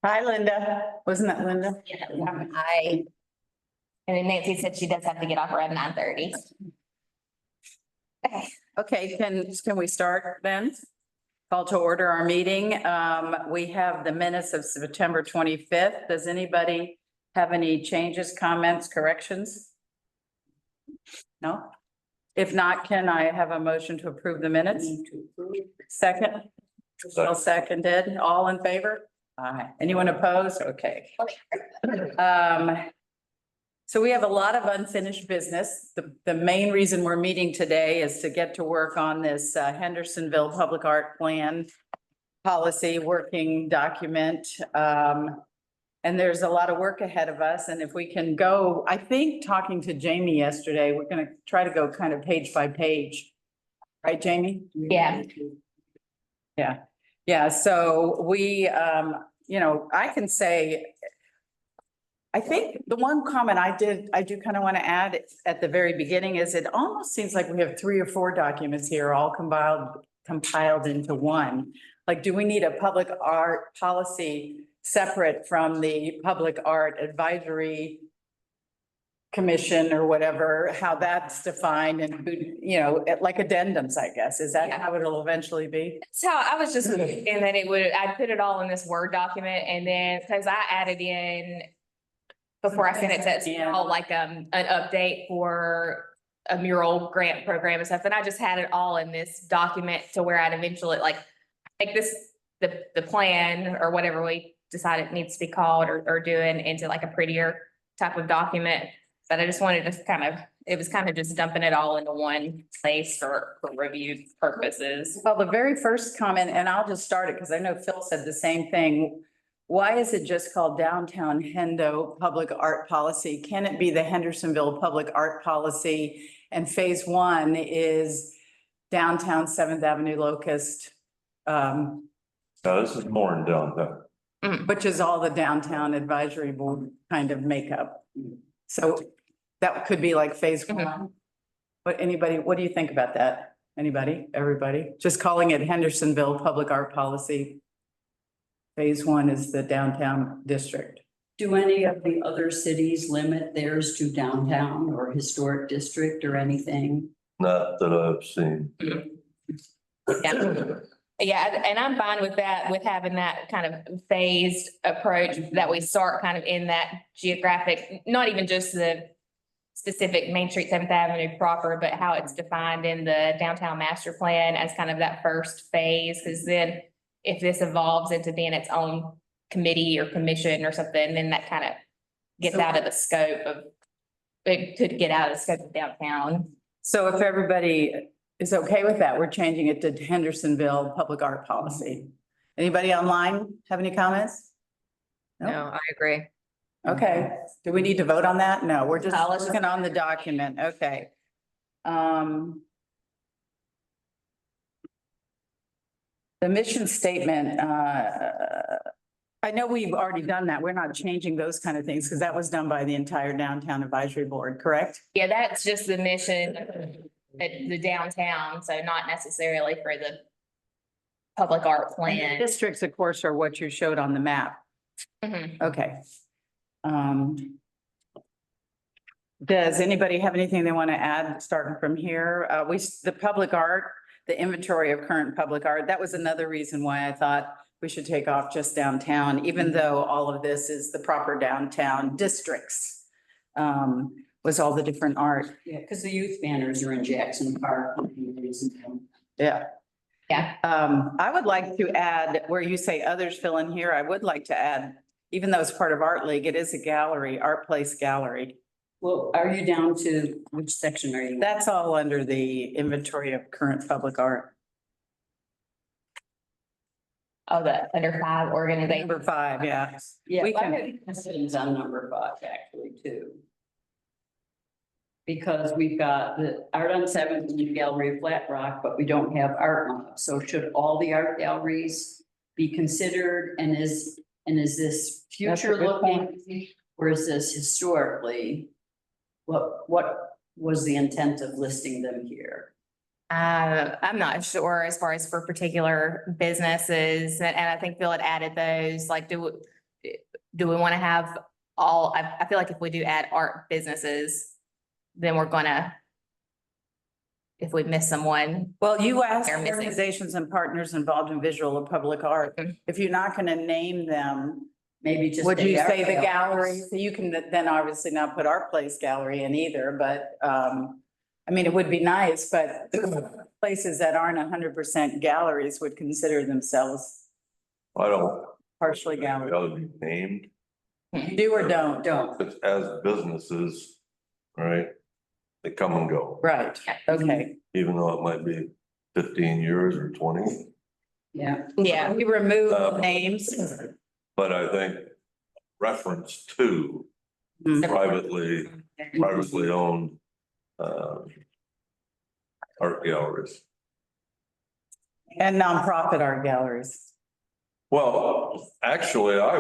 Hi, Linda. Wasn't that Linda? Yeah, and then Nancy said she does have to get off around 9:30. Okay, Okay, can we start then? Call to order our meeting. We have the minutes of September 25th. Does anybody have any changes, comments, corrections? No? If not, can I have a motion to approve the minutes? Second? I'll second it. All in favor? Aye. Anyone opposed? Okay. So we have a lot of unfinished business. The main reason we're meeting today is to get to work on this Hendersonville Public Art Plan policy working document. And there's a lot of work ahead of us. And if we can go, I think talking to Jamie yesterday, we're going to try to go kind of page by page. Right, Jamie? yeah, Yeah. So we, I can say, I think the one comment I do kind of want to add at the very beginning is it almost seems like we have 3 or 4 documents here all compiled into one. Like, do we need a public art policy separate from the public art advisory commission or whatever, how that's defined and, like addendums, I guess. Is that Yeah. how it'll eventually be? that's how I was just thinking that I put it all in this Word document and then, because I added in before I sent it to, like, an update for a mural grant program and stuff, and I just had it all in this document to where I'd eventually like this, the plan or whatever we decide it needs to be called or doing into like a prettier type of document. But I just wanted to it was kind of just dumping it all into one place for review purposes. Well, the very first comment, and I'll just start it because I know Phil said the same thing. Why is it just called Downtown Hendo Public Art Policy? Can it be the Hendersonville Public Art Policy? And phase 1 is downtown 7th Avenue Locust, No, this is more in downtown. which is all the downtown advisory board kind of makeup. So that could be like phase 1. What do you think about that? Anybody, everybody? Just calling it Hendersonville Public Art Policy. Phase 1 is the downtown district. Do any of the other cities limit theirs to downtown or historic district or anything? Not that I've seen. Yeah, and I'm fine with that, with having that kind of phased approach that we start kind of in that geographic, not even just the specific Main Street 7th Avenue proper, but how it's defined in the downtown master plan as kind of that first phase. Because then if this evolves into being its own committee or commission or something, then that kind of gets out of the scope of, it could get out of the scope of downtown. So if everybody is okay with that, we're changing it to Hendersonville Public Art Policy. Anybody online have any comments? No, I agree. Okay, do we need to vote on that? No, we're just No, let's just- looking on the document. Okay. The mission statement, I know we've already done that. We're not changing those kind of things because that was done by the entire downtown advisory board, correct? Yeah, that's just the mission at the downtown, so not necessarily for the public art And plan. the districts, of course, are what you showed on the map. Mhm. Okay. Does anybody have anything they want to add, starting from here? The public art, the inventory of current public art, that was another reason why I thought we should take off just downtown, even though all of this is the proper downtown districts. Was all the different art. Yeah, because the youth banners are in Jackson Park. Yeah. Yeah. I would like to add, where you say others fill in here, I would like to add, even though it's part of Art League, it is a gallery, Art Place Gallery. Well, are you down to, which section are you? That's all under the inventory of current public art. Oh, the under 5 organization. Number 5, yeah. Yeah, we I can- had questions on number 5 actually too. Because we've got the Art on 7th and the Gallery of Flat Rock, but we don't have Art Month. So should all the art galleries be considered? And is this future looking? Or is this historically? What was the intent of listing them here? I'm not sure as far as for particular businesses, and I think Phil had added those, like, do we want to have all, I feel like if we do add art businesses, then we're gonna, if we miss someone, Well, you asked They're missing. organizations and partners involved in visual or public art. Mhm. If you're not gonna name them, Maybe just. would you art say the galleries. gallery? So you can then obviously not put Art Place Gallery in either, but, I mean, it would be nice, but places that aren't 100% galleries would consider themselves I don't, partially they gallery. ought to be named, Do or don't? Don't. it's as businesses, right? They come and go, Right, okay. even though it might be 15 years or 20. Yeah. yeah, We remove Um, names. But I think reference to Mhm. privately owned, art galleries. And nonprofit art galleries. Well, actually, I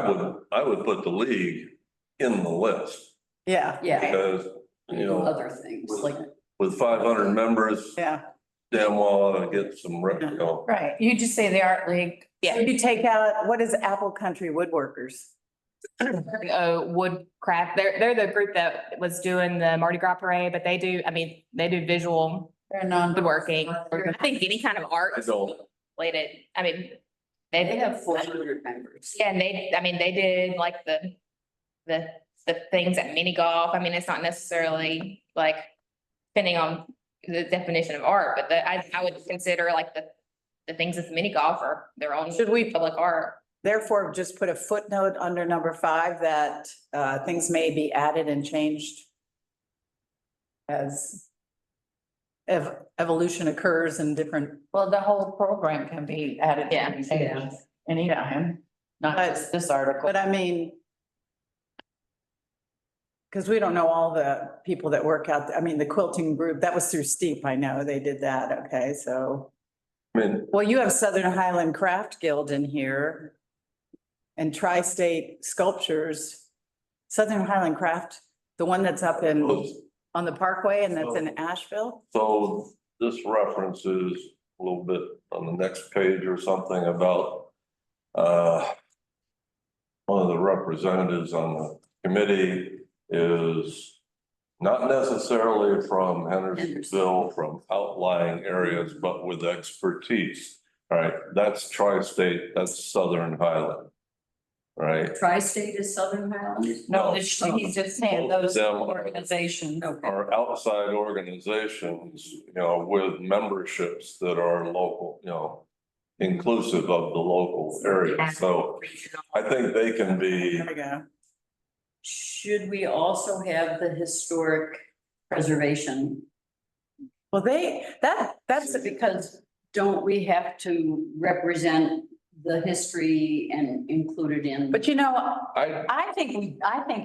would put the league in the list Yeah. Yeah. because, you know, Other things like. with 500 members, Yeah, damn well ought to get some, you know, right. You just say the art league. Yeah. You take out, what is Apple Country Woodworkers? Woodcraft, they're the group that was doing the Mardi Gras parade, but they do, I mean, they do visual They're non. woodworking. I think any kind of art I don't, related, I mean, They they have 400 members. yeah, and I mean, they did like the things at mini golf. I mean, it's not necessarily like depending on the definition of art, but I would consider like the things at the mini golf are their own Should we public art. therefore just put a footnote under number 5 that things may be added and changed as evolution occurs in different. Well, the whole program can be added. Yeah. and changed anytime, not But- just this article. But I mean, because we don't know all the people that work out, I mean, the quilting group, that was through Steep, I know, they did that, okay, so. I mean, Well, you have Southern Highland Craft Guild in here. And Tri-State Sculptures, Southern Highland Craft, the one that's up in, on the Parkway and that's in Asheville. so this references a little bit on the next page or something about one of the representatives on the committee is not necessarily from Hendersonville, from outlying areas, but with expertise. All right, that's Tri-State, that's Southern Highland. Right, Tri-State is Southern Highlands? No, No. he's just saying those Them. organizations. Okay. are outside organizations, you know, with memberships that are local, you know, inclusive of the local area. So I think they can be, There we go. Should we also have the historic preservation? Well, that's Because don't we have to represent the history and include it in? but you know, I, I think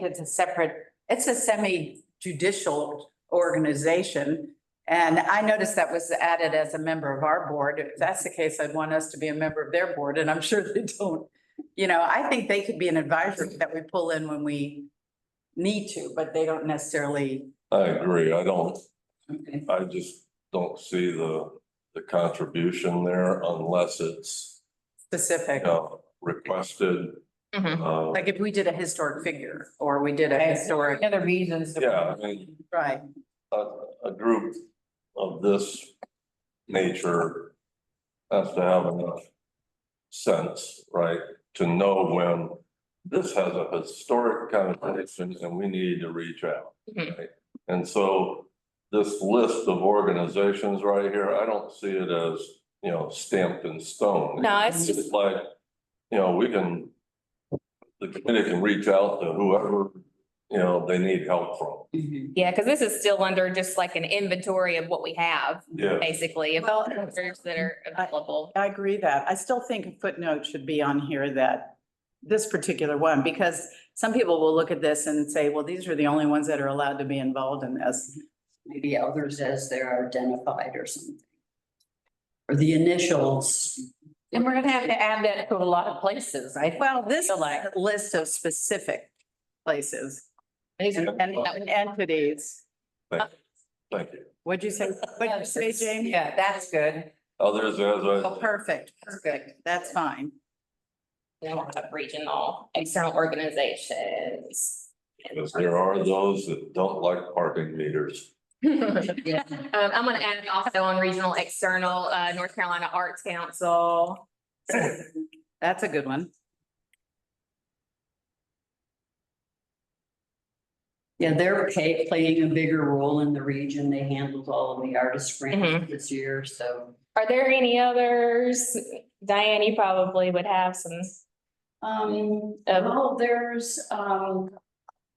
it's a separate, it's a semi-judicial organization. And I noticed that was added as a member of our board. If that's the case, I'd want us to be a member of their board, and I'm sure they don't. You know, I think they could be an advisor that we pull in when we need to, but they don't necessarily. I agree. Okay. I just don't see the contribution there unless it's, Specific, you know, requested. Mhm. like if we did a historic figure or we did a historic, Other reasons. to- Yeah, I mean, right, a group of this nature has to have enough sense, right, to know when this has a historic connotation and we need to reach out. Mhm. Right? And so this list of organizations right here, I don't see it as, you know, stamped in stone. No, it's just- like, you know, the committee can reach out to whoever, you know, they need help from. Mhm. Yeah, because this is still under just like an inventory of what we have, Yeah. basically, of Well, groups that are available. I agree that. I still think a footnote should be on here that this particular one, because some people will look at this and say, well, these are the only ones that are allowed to be involved in this. Maybe others as they're identified or something. Or the initials. And we're gonna have to add that to a lot of places. Well, this is feel like- a list of specific places These are- and entities. Thank you. What'd you say? What'd you say, Jamie? Yeah, that's good. Others, as Oh, I, perfect, perfect. That's fine. then we'll have regional external organizations. Because there are those that don't like parking meters. Yeah. I'm gonna add also on regional external, North Carolina Arts Council. That's a good one. Yeah, they're playing a bigger role in the region. They handled all of the artist grants this year, so. Are there any others? Diane, you probably would have some. Well, there's,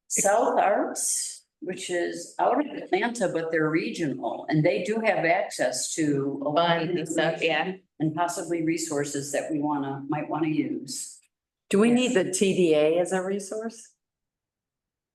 South Arts, which is out of Atlanta, but they're regional, and they do have access to a lot of Funds and stuff, yeah. and possibly resources that we might wanna use. Do we need the TDA as a resource?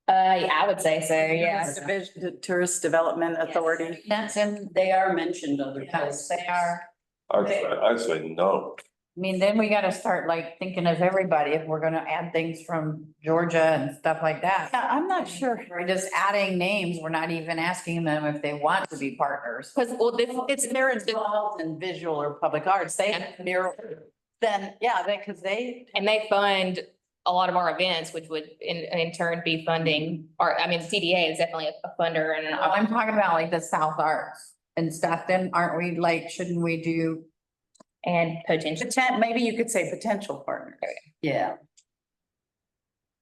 Yeah, I would say so, yeah. The Tourist Development Authority. That's in, They are mentioned other yes, places. they are. I say no. I mean, then we gotta start like thinking of everybody if we're gonna add things from Georgia and stuff like that. Yeah, I'm not sure. We're just adding names. We're not even asking them if they want to be partners. Cause, well, this, It's they're involved in visual or public arts. They mirror, then, yeah, because they, and they fund a lot of our events, which would in turn be funding, or, I mean, CDA is definitely a funder and I'm talking about like the South Arts and stuff, then aren't we like, shouldn't we do? potential. maybe you could say potential partners. Yeah,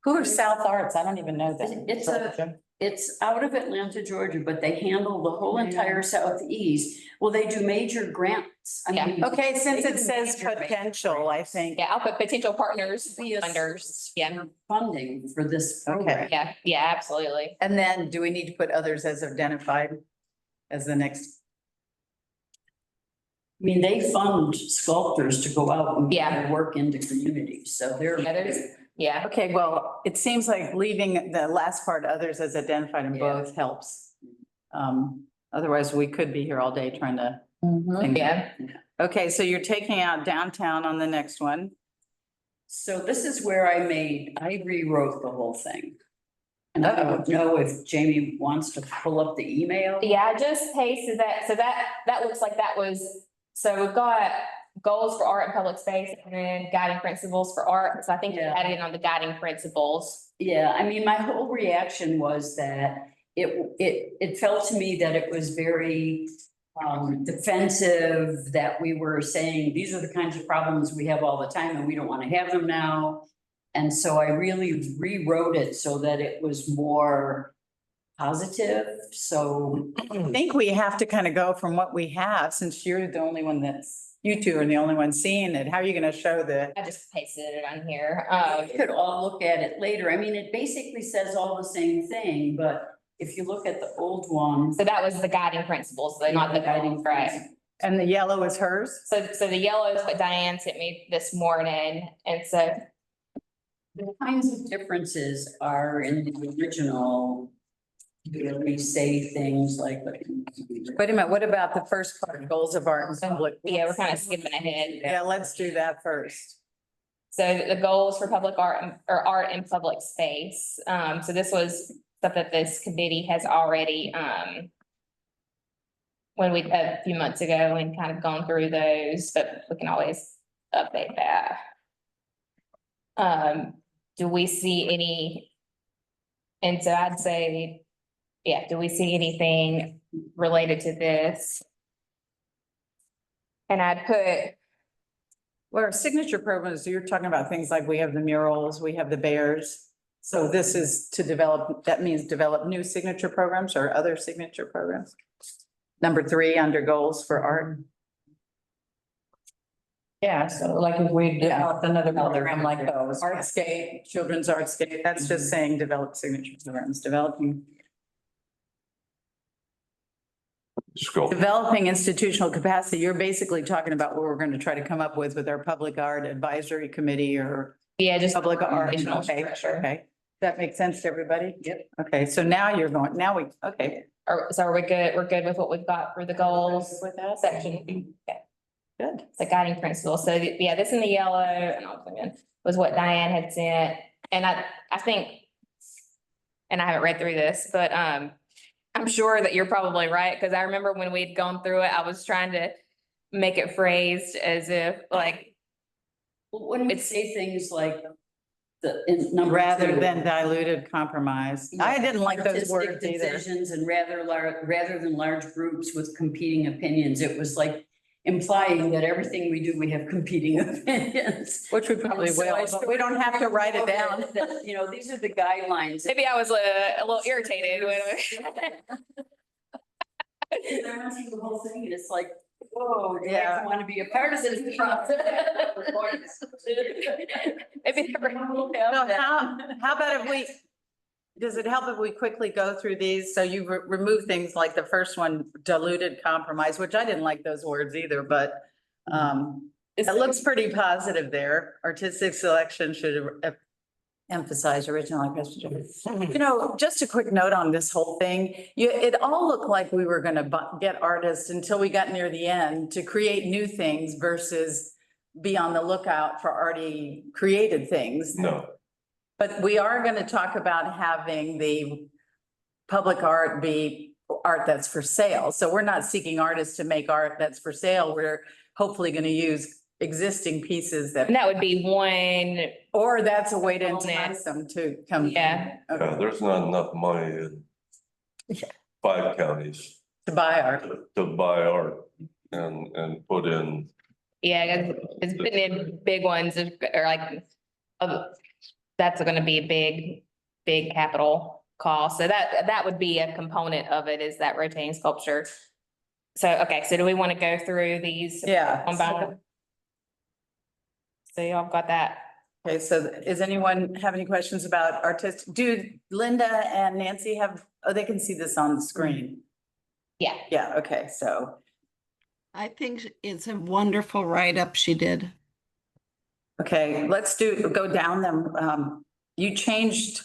Who are South Arts? I don't even know that. it's out of Atlanta, Georgia, but they handle the whole entire southeast. Well, they do major grants. I Yeah. mean, Okay, since they it do says major potential, I think. Yeah, I'll put potential partners, Be a funders, yeah, funding for this Okay. program. yeah, absolutely. And then do we need to put others as identified as the next? I mean, they fund sculptors to go out and Yeah. get their work into communities, so they're. Yeah, there's- Yeah, Okay, well, it seems like leaving the last part, others as identified in Yeah. both helps. Otherwise we could be here all day trying to. think. yeah, Okay, so you're taking out downtown on the next one. So this is where I rewrote the whole thing. And I don't know if Jamie wants to pull up the email. yeah, I just pasted that, so that looks like that was, so we've got goals for art and public space and then guiding principles for art, so I think you Yeah. added in on the guiding principles. Yeah, I mean, my whole reaction was that it felt to me that it was very defensive, that we were saying, these are the kinds of problems we have all the time and we don't want to have them now. And so I really rewrote it so that it was more positive, so. I think we have to kind of go from what we have, since you're the only one you two are the only ones seeing it. How are you gonna show the? I just pasted it on here, We could all look at it later. I mean, it basically says all the same thing, but if you look at the old one. so that was the guiding principles, so not the guiding, right? And the yellow is hers? So the yellow is what Diane sent me this morning, and so, The kinds of differences are in the original. Where we say things like. Wait a minute, what about the first part, goals of art and public? yeah, we're kind of skipping ahead. Yeah, let's do that first. So the goals for public art or art in public space, so this was stuff that this committee has already, when we, a few months ago and kind of gone through those, but we can always update that. Do we see any? And so I'd say, yeah, do we see anything related to this? And I'd put, Well, our signature programs, you're talking about things like we have the murals, we have the bears. So this is to develop, that means develop new signature programs or other signature programs. Number 3, under goals for art. Yeah, so like if we developed another program like those. Artscape, children's artscape, that's just saying develop signature programs, Scope. developing institutional capacity. You're basically talking about what we're going to try to come up with our public art advisory committee or yeah, just. public art. organizational Okay, structure. okay. That makes sense to everybody? Yep. Okay, so now you're going, okay. So are we good? We're good with what we've got for the goals With that section? Okay. Good. The guiding principle. So yeah, this in the yellow and I'll zoom in, was what Diane had sent. And I think, and I haven't read through this, but I'm sure that you're probably right. Cause I remember when we'd gone through it, I was trying to make it phrased as if like When we It's- say things like the, in number Rather two, than diluted compromise. I didn't like those artistic words either. decisions and rather than large groups with competing opinions, it was like implying that everything we do, we have competing opinions. Which we probably So I will, but we don't have to write it down. that, you know, these are the guidelines. Maybe I was a little irritated when. They're running the whole thing, and it's like, whoa, do Yeah. I want to be a part of this process? Maybe they were- So how about if we, does it help if we quickly go through these? So you remove things like the first one, diluted compromise, which I didn't like those words either, but it looks pretty positive there. Artistic selection should emphasize original and present. You know, just a quick note on this whole thing. It all looked like we were gonna get artists until we got near the end to create new things versus be on the lookout for already created things. No, But we are gonna talk about having the public art be art that's for sale. So we're not seeking artists to make art that's for sale. We're hopefully gonna use existing pieces that, And that would be one, or that's a way to Well, entice them to come. yeah. yeah, there's not enough money in Yeah. 5 counties To buy art. to buy art and put in. Yeah, it's been in big ones or like, that's gonna be a big capital cost. So that would be a component of it is that rotating sculpture. So, okay, so do we want to go through these? Yeah. One by one? So y'all got that? Okay, so is anyone have any questions about artist? Do Linda and Nancy have, oh, they can see this on the screen. Yeah. Yeah, okay, so, I think it's a wonderful write-up she did. okay, let's go down them. You changed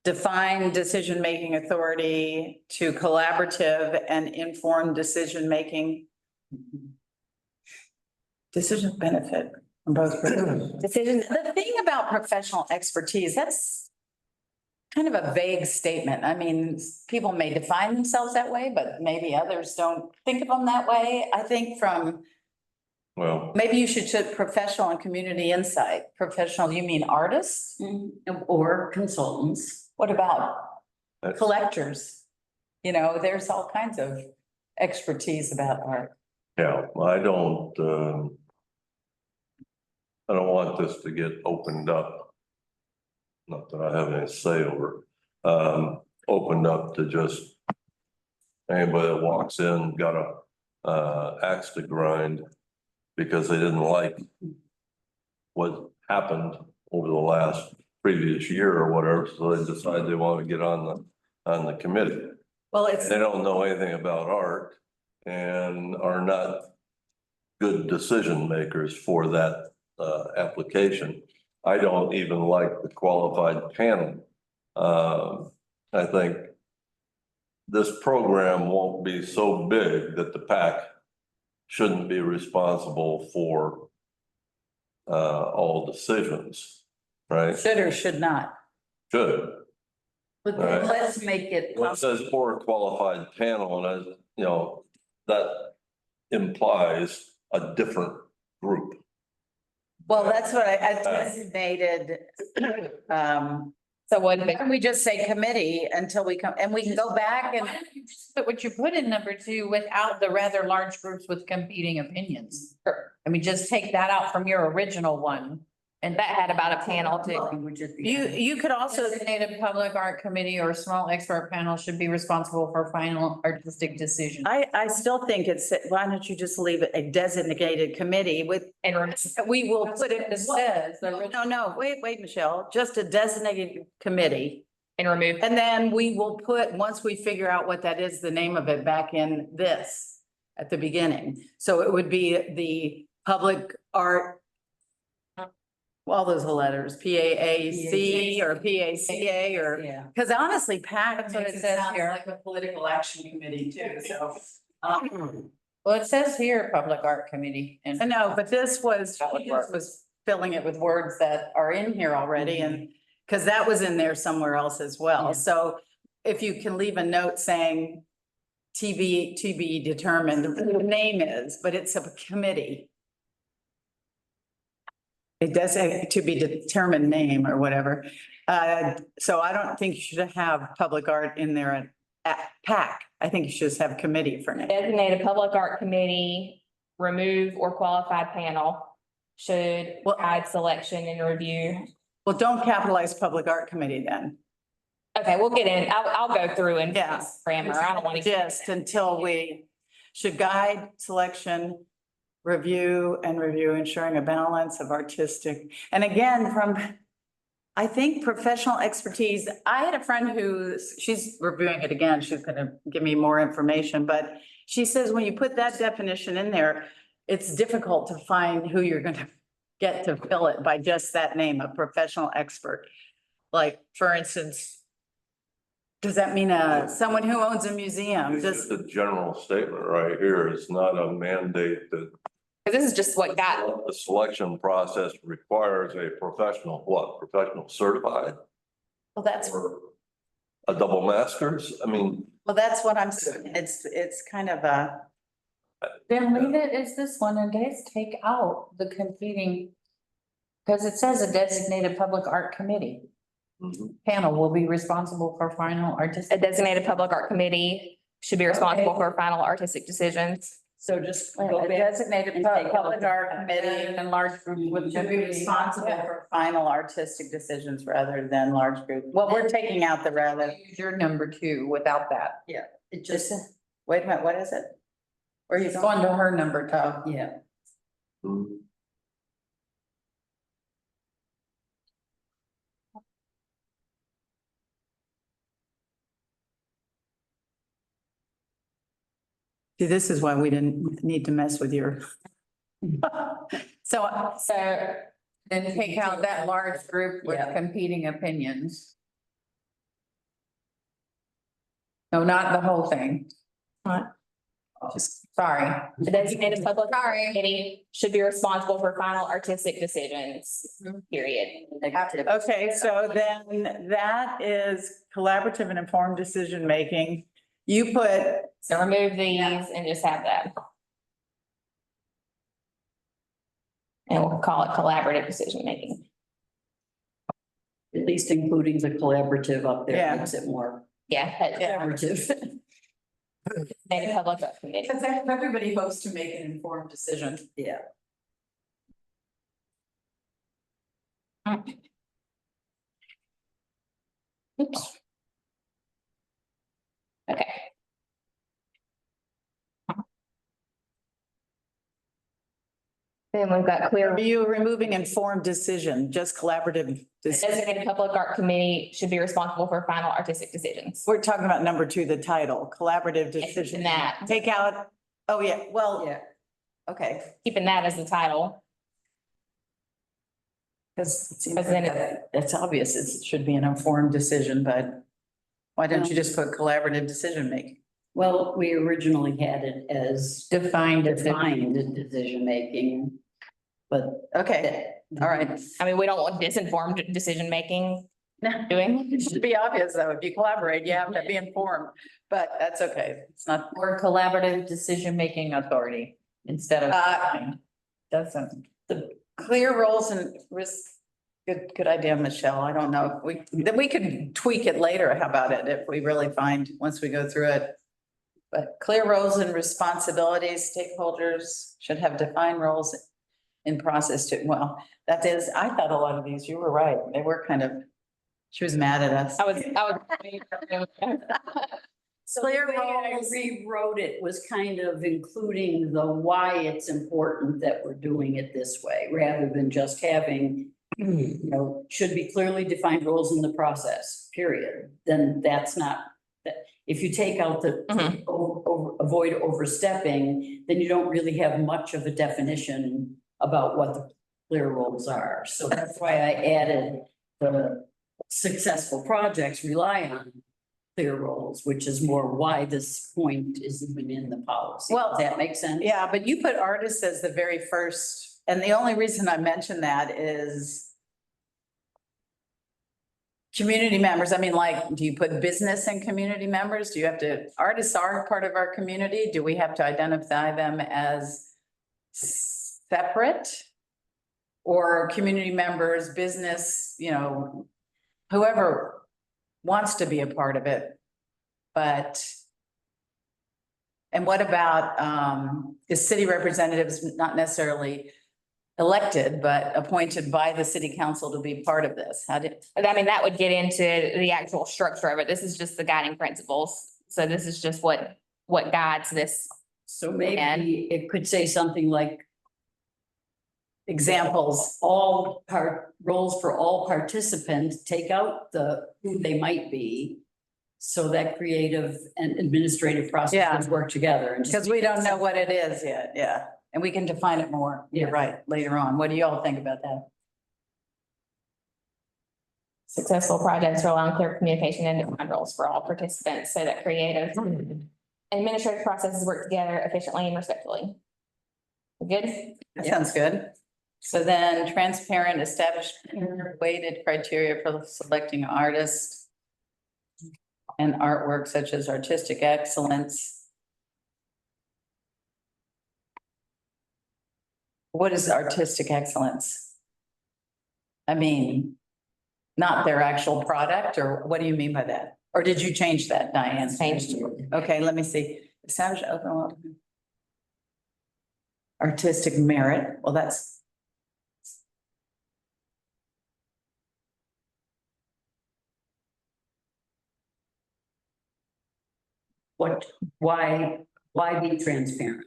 define decision-making authority to collaborative and informed decision-making. Decision benefit from both. Decision, the thing about professional expertise, that's kind of a vague statement. I mean, people may define themselves that way, but maybe others don't think of them that way. I think Well, maybe you should put professional and community insight. Professional, you mean artists? Or consultants. What about that's, collectors? You know, there's all kinds of expertise about art. yeah, I don't want this to get opened up. Not that I have any say over, opened up to just anybody that walks in, got a axe to grind because they didn't like what happened over the last previous year or whatever, so they decide they want to get on the committee. Well, it's, They don't know anything about art and are not good decision makers for that application. I don't even like the qualified panel. I think this program won't be so big that the PAC shouldn't be responsible for all decisions, right? should or should not. Should. But Right. let's make it. Well, it says for a qualified panel, and I, you know, that implies a different group. Well, that's what I designated. So what, Can we just say committee until we come, and we can go back and, But what you put in number two without the rather large groups with competing opinions. I mean, just take that out from your original one. And that had about a panel too. Would just be. you could also, designated public art committee or small expert panel should be responsible for final artistic decision. I still think it's, why don't you just leave it a designated committee with, And we will put it. It says, No, wait, Michelle, just a designated committee. remove, And then we will put, once we figure out what that is, the name of it back in this at the beginning. So it would be the public art. All those letters, PAAC or PACA or, Yeah. because honestly, PAC. That's what it makes says sound here. Like a political action committee too, so. Well, it says here, public art committee. And I know, but this was, That would she work. just was filling it with words that are in here already and, because that was in there somewhere else as Yeah. well. So if you can leave a note saying to be determined, the name is, but it's a committee. It does say to be determined name or whatever. So I don't think you should have public art in there at PAC. I think you should just have committee for name. Designated public art committee, remove or qualified panel should Well- guide selection and review. Well, don't capitalize public art committee then. Okay, we'll get in. I'll go through and Yeah. fix grammar. I don't want to. Just until we should guide selection, review, ensuring a balance of artistic. And again, I think professional expertise. I had a friend she's reviewing it again. She's gonna give me more information, but she says when you put that definition in there, it's difficult to find who you're gonna get to fill it by just that name, a professional expert. Like, for instance, does that mean someone who owns a museum? It's Does, just a general statement right here. It's not a mandate that Because this is just what got, the selection process requires a professional, what, professional certified well, that's or a double master's? I mean, Well, that's what I'm saying. It's kind of a, Then leave it as this one and just take out the competing. Because it says a designated public art committee panel will be responsible for final a artistic. designated public art committee should be responsible for final artistic decisions. So just go a back. designated and take public out art committee And large group with. should be responsible for final artistic decisions rather than large group. Well, we're taking out the rather. Use your number 2 without that. It just, Wait a minute, what is it? Where are you It's going? going to her number 2. yeah. See, this is why we didn't need to mess with your. So, So Then take out that large group with Yeah. competing opinions. No, not the whole thing. What? Just, sorry. the designated public art committee should be responsible for final artistic decisions, period. okay, so then that is collaborative and informed decision-making. You put, So remove these and just have that. And we'll call it collaborative decision making. At least including the collaborative up Yeah. there makes it more Yeah. Yeah. collaborative. Designated public art committee. because everybody hopes to make an informed decision. Yeah. Oops. Okay. Then we've got clear. Are you removing informed decision, just collaborative? The designated public art committee should be responsible for final artistic decisions. We're talking about number 2, the title, collaborative Yes, decision. and that. Take out, oh, yeah, well, Yeah. okay. Keeping that as the title. Because it seems Because then like it's obvious, it should be an informed decision, but why don't you just put collaborative decision making? Well, we originally had it as Defined. defined decision making. But Okay, all right. I mean, we don't want disinformed decision making It doing. should be obvious, though. If you collaborate, you have to be informed, but that's okay. It's not. Or collaborative decision-making authority instead of. defined. Doesn't. The clear roles and risk, good idea, Michelle. I don't know. Then we can tweak it later. How about it? If we really find, once we go through it. But clear roles and responsibilities, stakeholders should have defined roles in process too. Well, that is, I thought a lot of these, you were right. They were kind of, she was mad at us. I was. so the way I rewrote it was kind of including the why it's important that we're doing it this way, rather than just having, you know, should be clearly defined roles in the process, period. Then that's not, that, if you take out the Mhm. avoid overstepping, then you don't really have much of a definition about what the clear roles are. So that's why I added the successful projects rely on clear roles, which is more why this point is even in the policy. Well, Does that make sense? Yeah, but you put artists as the very first, and the only reason I mention that is community members. I mean, like, do you put business and community members? Do you have to, artists are part of our community. Do we have to identify them as separate? or community members, business, you know, whoever wants to be a part of it. But and what about, is city representatives not necessarily elected, but appointed by the city council to be part of this? How did, I mean, that would get into the actual structure of it. This is just the guiding principles. So this is just what guides this. So maybe it could say something like examples? all roles for all participants, take out who they might be. So that creative and administrative processes work together and. Because we don't know what it is yet, yeah, and we can define it more, you're Yeah. right, later on. What do you all think about that? Successful projects rely on clear communication and defined roles for all participants so that creative and administrative processes work together efficiently and respectfully. Good? That sounds good. So then transparent, established weighted criteria for selecting artists and artwork such as artistic excellence. What is artistic excellence? I mean, not their actual product, or what do you mean by that? Or did you change that, Diane? Changed. Okay, let me see. Establish open. Artistic merit, well, that's. Why be transparent?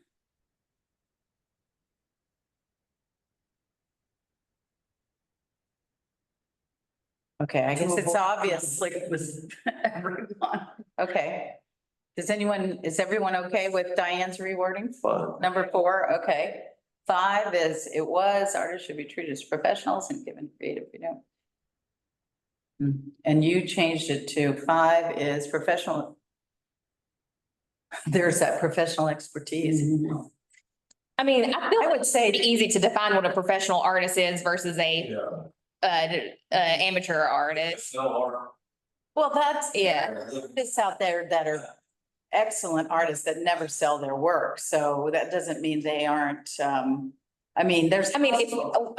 Okay, I guess it's avoid obvious, like it was everyone. Okay. Is everyone okay with Diane's rewording? Fine. Number 4, okay. 5 is, artists should be treated as professionals and given creative freedom. And you changed it to 5 is professional. There's that professional expertise. I mean, I feel I like would it's say, easy to define what a professional artist is versus a amateur artist. well, that's, Yeah. artists out there that are excellent artists that never sell their work. So that doesn't mean they aren't, I mean, there's. I mean, if,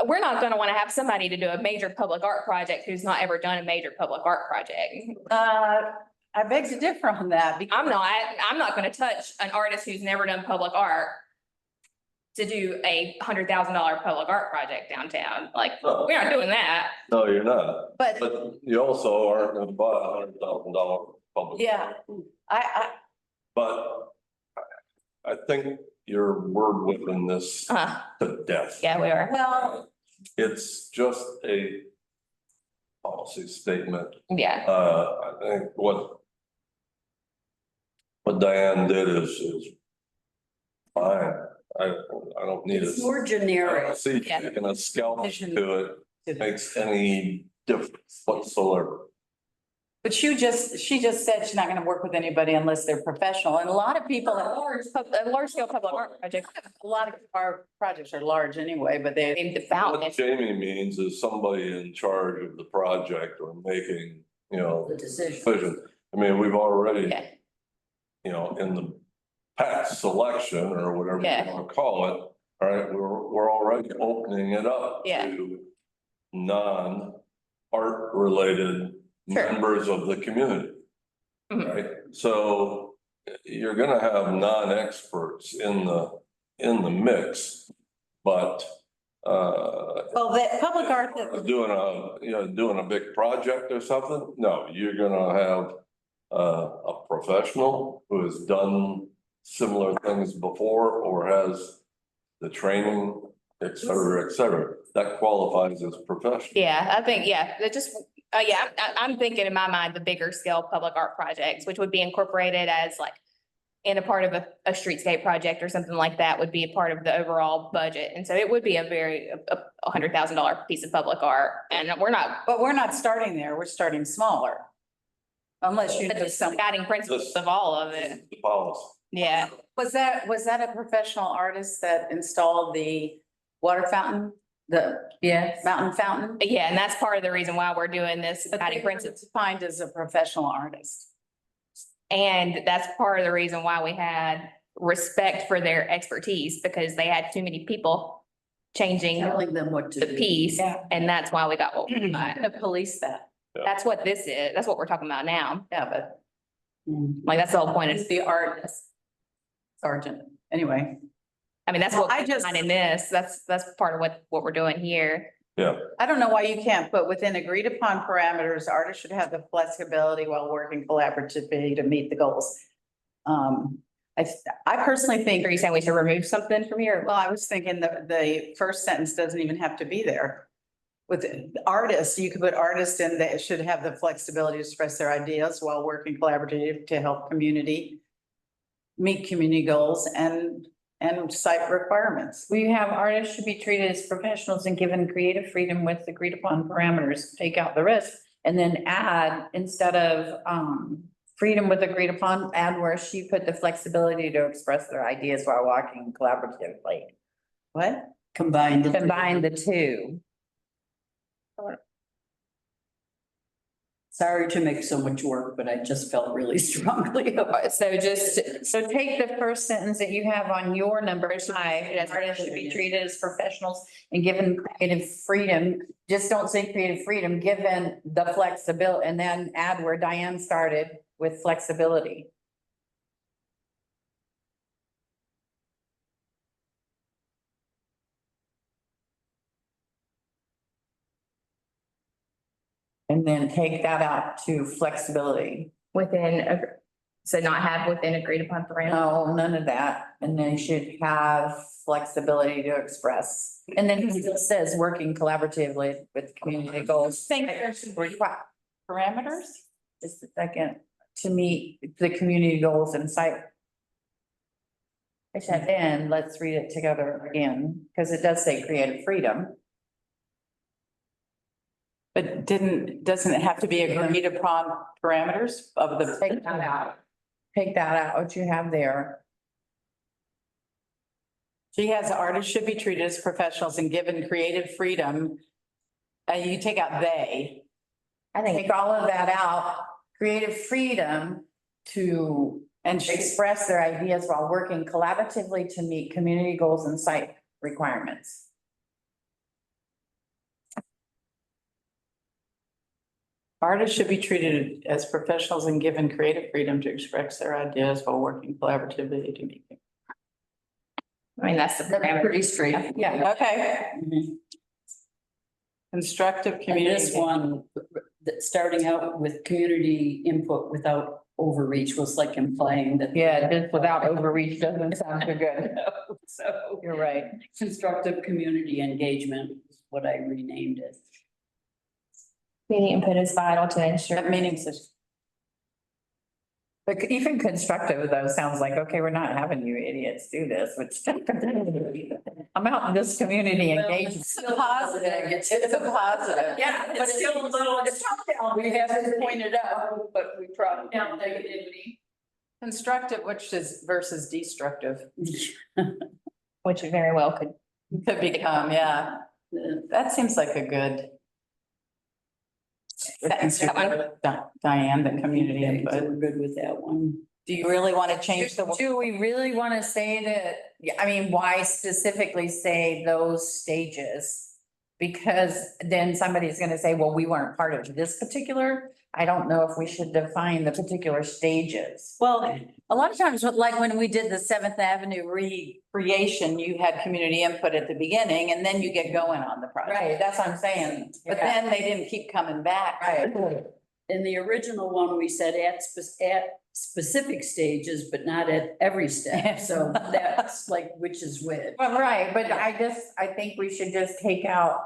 we're not gonna wanna have somebody to do a major public art project who's not ever done a major public art project. I beg to differ on that because. I'm not gonna touch an artist who's never done public art to do a $100,000 public art project downtown. Like, No. we're not doing that. No, you're not, But but you also aren't gonna buy $100,000 public. yeah, I, But I think you're word whipping this to death. Yeah, we are. well, It's just a policy statement. Yeah, I think what Diane did is fine. I don't need It's a. more generic. See, Yeah. taking a scalp to it makes any difference whatsoever. but she just said she's not gonna work with anybody unless they're professional. And a lot of people, a large scale public art project. a lot of our projects are large anyway, but they, Named the fountain. What Jamie means is somebody in charge of the project or making, The decision. decision. I mean, we've already, Yeah, in the past selection or whatever Yeah. you want to call it, all right, we're already opening it up Yeah. to non-art related Sure. members of the community. Mhm. Right, so you're gonna have non-experts in the mix, but well, the public art that, doing a big project or something, no, you're gonna have a professional who has done similar things before or has the training, et cetera, that qualifies as professional. yeah, I think, yeah, that just, I'm thinking in my mind, the bigger scale public art projects, which would be incorporated as like in a part of a streetscape project or something like that would be a part of the overall budget. And so it would be a $100,000 piece of public art. And we're not, but we're not starting there, we're starting smaller. Unless you know it's some, guiding principles of all of it. The policy. Yeah. was that a professional artist that installed the water fountain? Mountain fountain? Yeah, and that's part of the reason why we're doing this But guiding they principles. were defined as a professional artist. And that's part of the reason why we had respect for their expertise, because they had too many people changing Telling them what to the do. piece, Yeah. and that's why we got what we got. To police that. That's what this is. That's what we're talking about now. Yeah, but Mm. Like, that's the whole point it's is, the artist. Sergeant, anyway. I mean, that's Well, what I I just- just, in this, that's part of what we're doing here. I don't know why you can't put within agreed upon parameters, artists should have the flexibility while working collaboratively to meet the goals. I personally think, Are you saying we should remove something from here? well, I was thinking the first sentence doesn't even have to be there. With artists, you could put artists in that should have the flexibility to express their ideas while working collaboratively to help community meet community goals and site requirements. We have artists should be treated as professionals and given creative freedom with agreed upon parameters, take out the rest. And then add, instead of, freedom with agreed upon, add where she put the flexibility to express their ideas while walking collaboratively. What? Combine the. Combine the two. Sorry to make so much work, but I just felt really strongly about it. So just, So take the first sentence that you have on your number five, artists should be treated as professionals and given creative freedom. Just don't say creative freedom, given the flexibility, and then add where Diane started with flexibility. And then take that out to flexibility. so not have within agreed upon parameters. No, none of that. And they should have flexibility to express. And then it says working collaboratively with community goals. Think there should be parameters? Just a second, to meet the community goals and site. I said, then let's read it together again, because it does say creative freedom. But doesn't it have to be agreed upon parameters of the? Take that out. Take that out, what you have there. She has artists should be treated as professionals and given creative freedom. You take out they. I think take all of that out, creative freedom to And she, express their ideas while working collaboratively to meet community goals and site requirements. artists should be treated as professionals and given creative freedom to express their ideas while working collaboratively to meet. I mean, that's the That's parameter. pretty straight. Yeah. Okay, Mhm. constructive And community. this one, that starting out with community input without overreach was like implying that. Yeah, just without overreach doesn't sound too good. So You're right. constructive community engagement is what I renamed it. Community input is vital to ensure. That means it's- But even constructive though, sounds like, okay, we're not having you idiots do this, which. I'm out in this community engagement. It's a positive, it's a positive. Yeah, but it's still a little, it's we haven't pointed out, but we probably. negativity. Constructive, which is versus destructive, Which very well could. could become, yeah, that seems like a good. sentence. Diane, the community Okay, so input. we're good with that one. Do you really want to change the? Do we really want to say that, yeah, I mean, why specifically say those stages? Because then somebody's gonna say, well, we weren't part of this particular. I don't know if we should define the particular stages. Well, a lot of times, like when we did the Seventh Avenue recreation, you had community input at the beginning and then you get going on the project. Right, that's what I'm saying. But then they didn't keep coming back. Right. In the original one, we said at specific stages, but not at every step. So that's like, which is which. Well, right, but I think we should just take out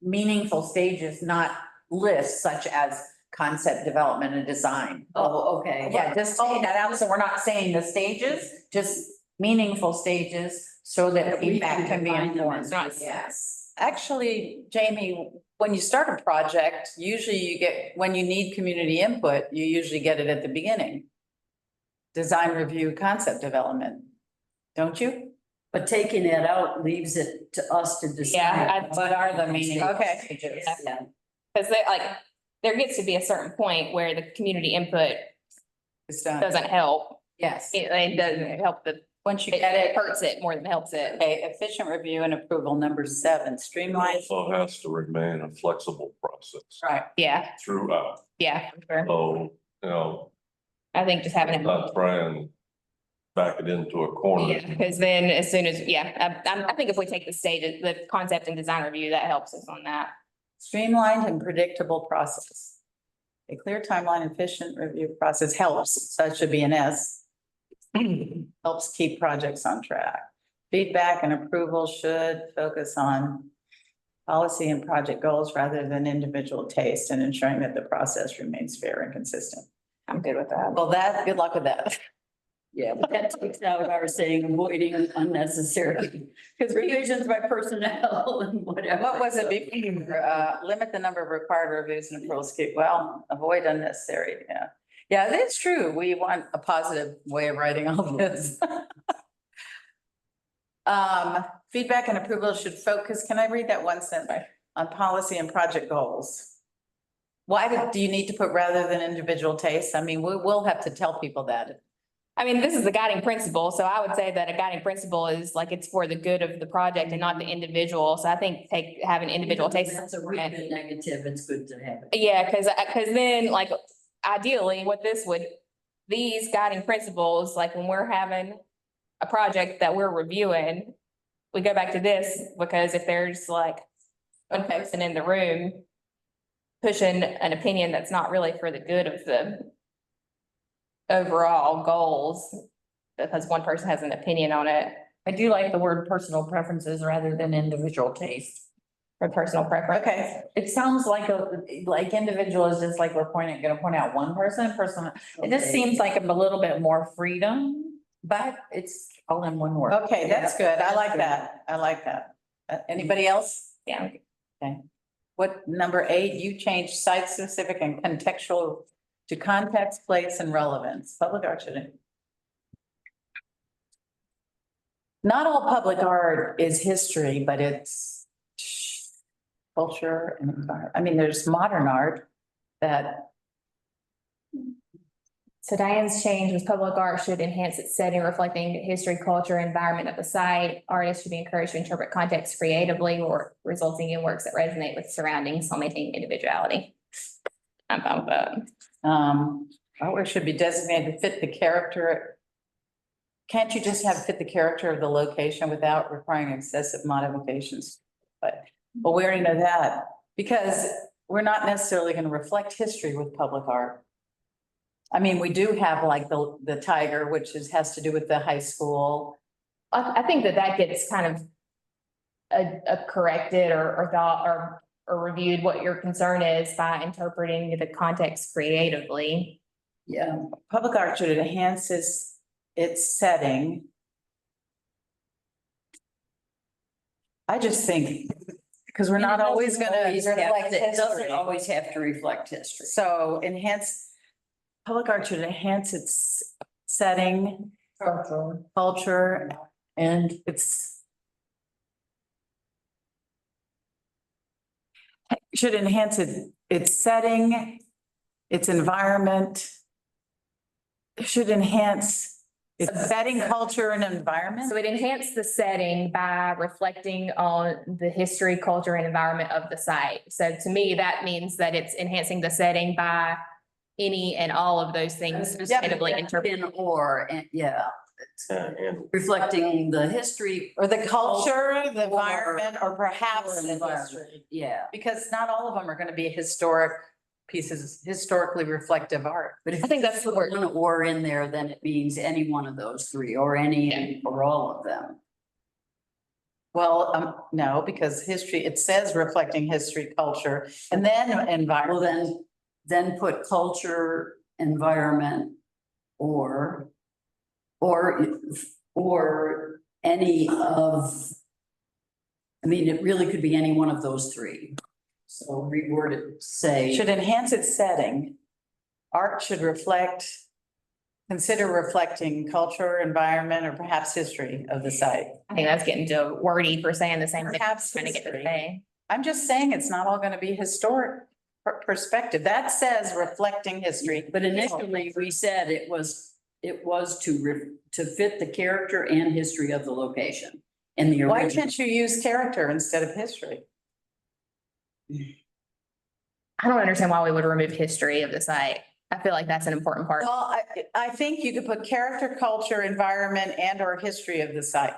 meaningful stages, not lists such as concept development and design. Oh, okay. Yeah, just take that out, so we're not saying the stages, just meaningful stages, so that That we feedback can be define them informed. as- Not- Yes. Actually, Jamie, when you start a project, usually you get, when you need community input, you usually get it at the beginning. Design review, concept development, don't you? But taking that out leaves it to us to decide. Yeah, What are the meaningful Okay. stages? Yeah. Cause there gets to be a certain point where the community input It's done. doesn't help. Yes. It doesn't help the Once you It get it, hurts it more than helps it. okay, efficient review and approval, number 7, It streamline. also has to remain a flexible process Right. Yeah, throughout. yeah, for sure. So, you know, I think just having it. not try and back it into a corner. Yeah, because then as soon as, I think if we take the stage, the concept and design review, that helps us on that. Streamlined and predictable process. A clear timeline, efficient review process helps, so it should be an S. Helps keep projects on track. Feedback and approval should focus on policy and project goals rather than individual taste and ensuring that the process remains fair and consistent. I'm good with that. Well, good luck with that. Yeah, but that takes out our saying avoiding unnecessary, because revisions by personnel and whatever. What was it before? Limit the number of required reviews and approvals. Well, avoid unnecessary, yeah. Yeah, that's true. We want a positive way of writing all this. Feedback and approval should focus, can I read that one sentence? On policy and project goals. Why do you need to put rather than individual tastes? I mean, we will have to tell people that. I mean, this is the guiding principle, so I would say that a guiding principle is like it's for the good of the project and not the individual. So I think have an individual taste. That's a really good negative. It's good to have it. Yeah, because then like ideally what these guiding principles, like when we're having a project that we're reviewing, we go back to this because if there's like one person in the room pushing an opinion that's not really for the good of the overall goals, because one person has an opinion on it I do like the word personal preferences rather than individual taste. for personal preference. Okay, It sounds like like individual is just like we're gonna point out one person. It just seems like a little bit more freedom, but it's all in one word. okay, that's good. I like that. I like that. Anybody else? Yeah. Okay. What, number 8, you changed site specific and contextual to context, place and relevance. Public art should. Not all public art is history, but it's culture and environment. I mean, there's modern art that, So Diane's change was public art should enhance its setting, reflecting history, culture, environment of the site. Artists should be encouraged to interpret context creatively or resulting in works that resonate with surroundings while maintaining individuality. I'm fine with that. artwork should be designated to fit the character. Can't you just have fit the character of the location without requiring excessive modifications? But we already know that, because we're not necessarily going to reflect history with public art. I mean, we do have like the tiger, which has to do with the high school. I think that gets kind of corrected or thought or reviewed what your concern is by interpreting the context creatively. Yeah, Public art should enhance its setting. I just think, because we're not always gonna reflect it doesn't history. always have to reflect history. So public art should enhance its setting, culture, and should enhance its setting, its environment. Should enhance its setting, culture, and environment. So it enhanced the setting by reflecting on the history, culture, and environment of the site. So to me, that means that it's enhancing the setting by any and all of those things sustainably interpreted. In or, and yeah, And reflecting the history. Or the culture, the Or- environment, or perhaps or the environment. history. Yeah, Because not all of them are gonna be historic pieces, historically reflective art. but if I think that's the word. one or in there, then it means any one of those three or any or all of them. Well, no, because history, it says reflecting history, culture, and then Well, environment. then put culture, environment, or any of, I mean, it really could be any one of those three. So reword it, say. Should enhance its setting. Art should consider reflecting culture, environment, or perhaps history of the site. I think that's getting too wordy for saying the same thing. Perhaps Trying to get to history. say. I'm just saying it's not all gonna be historic perspective. That says reflecting history. But initially, we said it was it was to fit the character and history of the location in the Why original. can't you use character instead of history? I don't understand why we would remove history of the site. I feel like that's an important part. Well, I think you could put character, culture, environment, and or history of the site.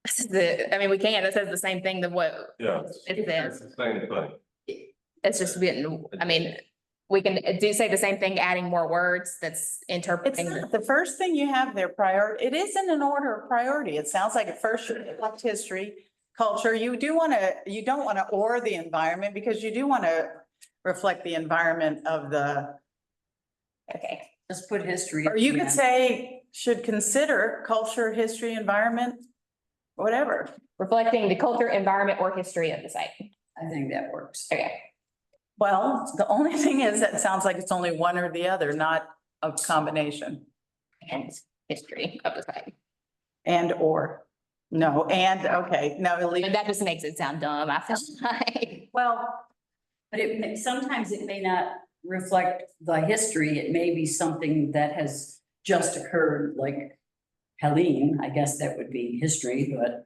I mean, we can, it says the same thing that what, Yeah. It It's says. the same thing. it's just getting, I mean, we can do say the same thing, adding more words that's It's interpreting. not the first thing you have there prior, it isn't an order of priority. It sounds like at first should reflect history, culture. You don't want to or the environment because you do want to reflect the environment of the, Okay, Just put history. or you at could the say should consider culture, history, environment, whatever. reflecting the culture, environment, or history of the site. end. I think that works. Okay, Well, the only thing is that sounds like it's only one or the other, not a combination. and history of the site. And or, no, and, okay, no, And leave. that just makes it sound dumb, I feel like. Well, But sometimes it may not reflect the history. It may be something that has just occurred, like Helene, I guess that would be history, but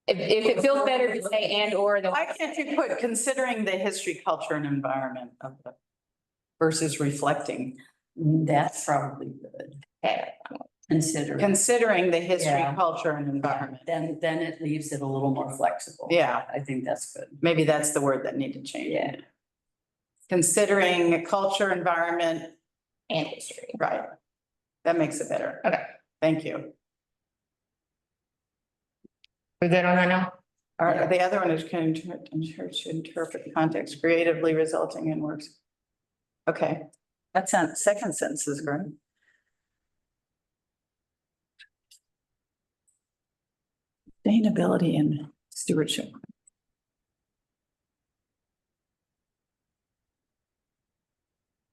If it feels better to say and or, then. why can't you put considering the history, culture and environment of the versus reflecting? that's probably good. Okay. Considering the history, Yeah. culture and environment. Then it leaves it a little more flexible. Yeah. I think that's good. Maybe that's the word that needed changing. Yeah. Considering culture, environment, And history. right. That makes it better. Okay. Thank you. We're good on that now? All right, the other one is can interpret context creatively resulting in works. Okay, that sounds, second sentence is great. Sustainability and stewardship.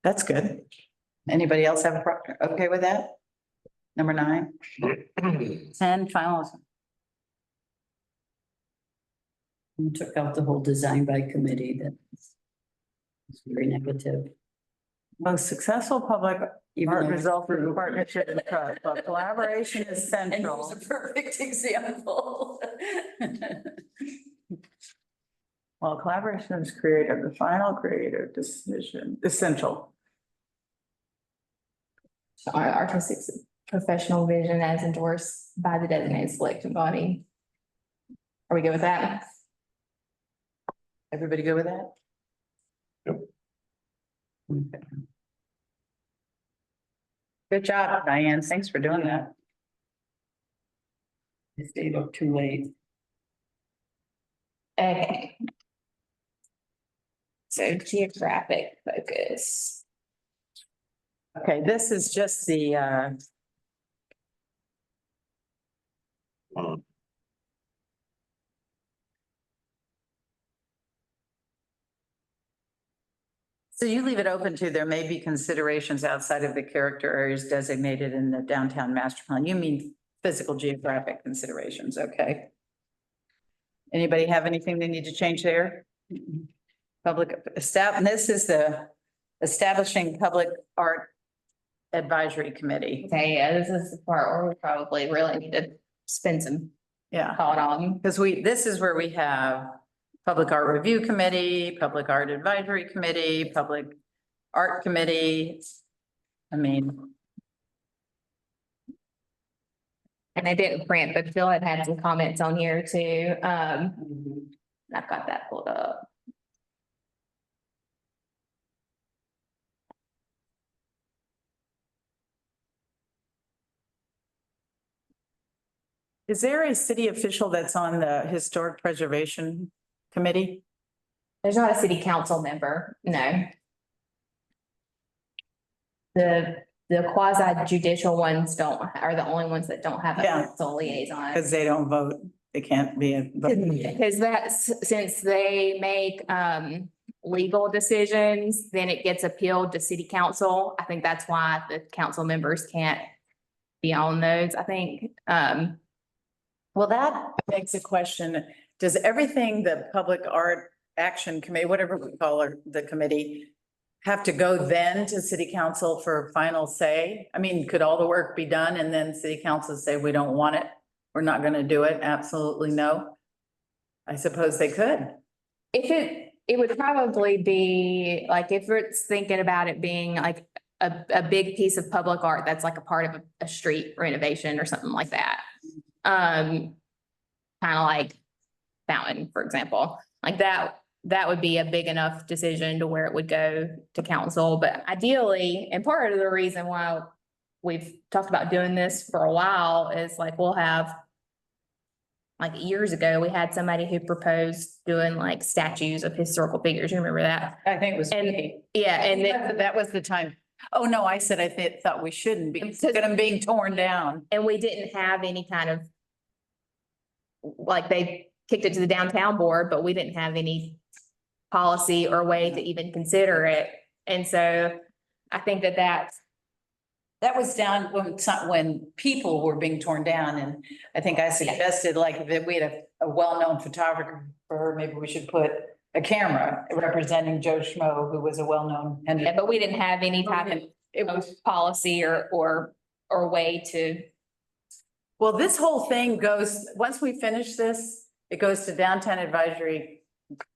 That's good. Anybody else have a okay with that? Number 9. 10, final. You took out the whole design by committee that is very negative. Most successful public Even art though- result through partnership and trust, but collaboration is And it central. was a perfect example. While collaboration is creative, the final creative decision essential. Our artistic professional vision as endorsed by the designated selection body. Are we good with that? Everybody good with that? Yep. Good job, Diane. Thanks for doing that. I stayed up too late. Okay. So geographic focus. Okay, this is just the so you leave it open to, there may be considerations outside of the character areas designated in the downtown master plan. You mean physical geographic considerations, okay? Anybody have anything they need to change there? Public and this is the establishing public art advisory committee. Okay, yeah, this is the part where we probably really need to spend some Yeah, thought on. because this is where we have Public Art Review Committee, Public Art Advisory Committee, Public Art Committee. I mean, And I didn't print, but Phil had some comments on here too. I've got that pulled up. is there a city official that's on the Historic Preservation Committee? There's not a city council member, no. The quasi judicial ones are the only ones that don't have a Yeah. council liaison. Because they don't vote, they can't be a. Because that's, since they make legal decisions, then it gets appealed to city council. I think that's why the council members can't be on those, I think. Well, that begs a question. Does everything the Public Art Action Committee, whatever we call it, the committee, have to go then to city council for final say? I mean, could all the work be done and then city council say, we don't want it? We're not gonna do it. Absolutely no. I suppose they could. It would probably be like, if it's thinking about it being like a big piece of public art, that's like a part of a street renovation or something like that. Kind of like Fountain, for example, like that would be a big enough decision to where it would go to council, but ideally, and part of the reason why we've talked about doing this for a while is like, we'll have, like years ago, we had somebody who proposed doing like statues of historical figures. You remember that? I think it was. And yeah, and then, That was the time. Oh, no, I said thought we shouldn't because of them being torn down. and we didn't have any kind of, like, they kicked it to the downtown board, but we didn't have any policy or way to even consider it. And so I think That was down when people were being torn down, and I think I suggested like if we had a well-known photographer, maybe we should put a camera representing Joe Schmo, who was a well-known. yeah, but we didn't have any type It of was, policy or way to, well, this whole thing goes, once we finish this, it goes to Downtown Advisory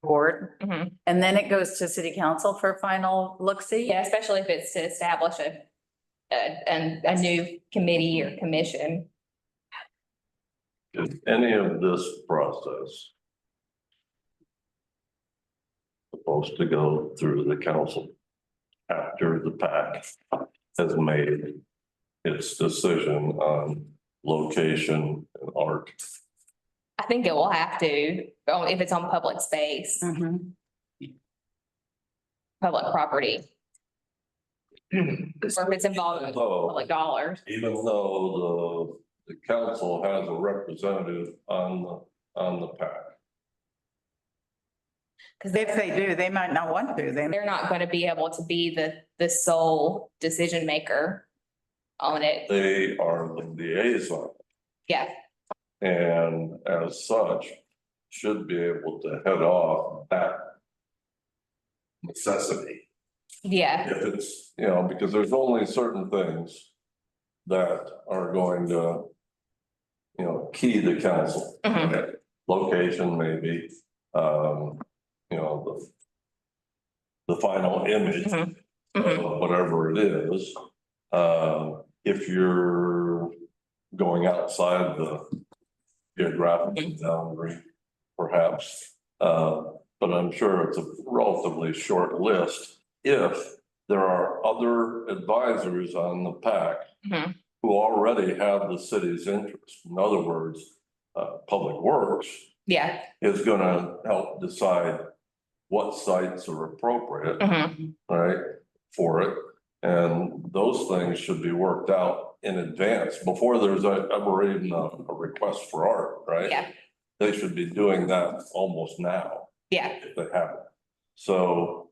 Board, Mhm. and then it goes to City Council for a final look-see. yeah, especially if it's to establish a new committee or commission. Is any of this process supposed to go through the council after the PAC has made its decision on location and art? I think it will have to, if it's on public space, Mhm. public property. Or if it's involved with So, public dollars. even though the council has a representative on the PAC, Cause If they do, they might not want to, they're not gonna be able to be the sole decision maker on it. they are the liaison. Yeah, And as such, should be able to head off that necessity. yeah, If it's, because there's only certain things that are going to, key the council. Mhm. Location maybe, the final image Mhm. of whatever it is. If you're going outside the geographic boundary, perhaps, but I'm sure it's a relatively short list. If there are other advisors on the PAC Mhm. who already have the city's interest, in other words, Public Works yeah. is gonna help decide what sites are appropriate, Mhm. right, for it. And those things should be worked out in advance before there's ever even a request for art, right? Yeah, They should be doing that almost now, yeah, if they haven't. So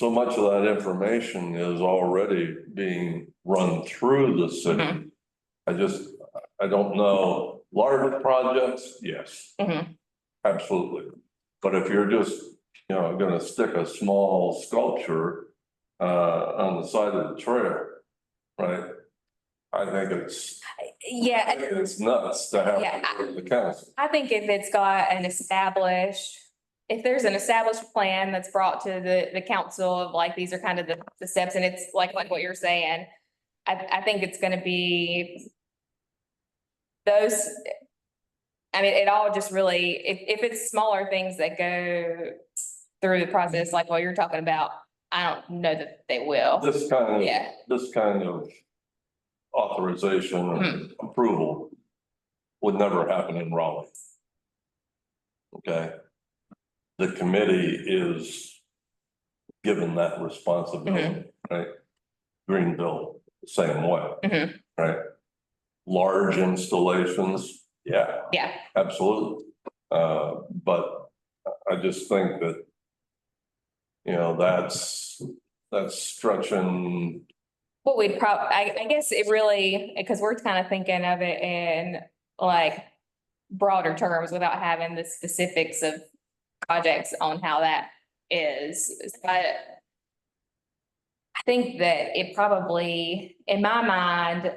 much of that information is already being run through the city. Mhm. I don't know, larger projects, yes, Mhm. absolutely. But if you're just, gonna stick a small sculpture on the side of the trail, right? I think yeah. it's nuts to have Yeah, to go to the council. I think if it's got if there's an established plan that's brought to the council of like, these are kind of the steps, and it's like what you're saying. I think it's gonna be those. I mean, it all just really, if it's smaller things that go through the process, like what you're talking about, I don't know that they will. This kind of authorization or approval would never happen in Raleigh. Okay? The committee is given that responsibility, right? Greenville, the same way, Mhm. right? Large installations, yeah, Yeah, absolutely. But I just think that, that's stretching. what we'd I guess it really, because we're kind of thinking of it in like broader terms without having the specifics of projects on how that is. But think that it probably, in my mind,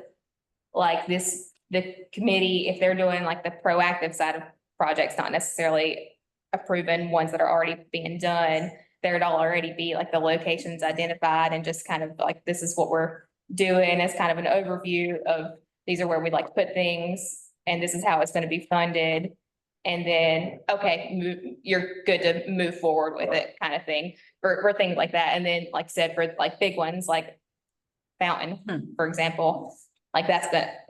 like the committee, if they're doing like the proactive side of projects, not necessarily approving ones that are already being done, there'd already be like the locations identified and just kind of like, this is what we're doing as kind of an overview of, these are where we'd like to put things, and this is how it's gonna be funded. And then, okay, you're good to move forward with it, kind of thing, for things like that. And then, like I said, for like big ones, like Fountain, for example, like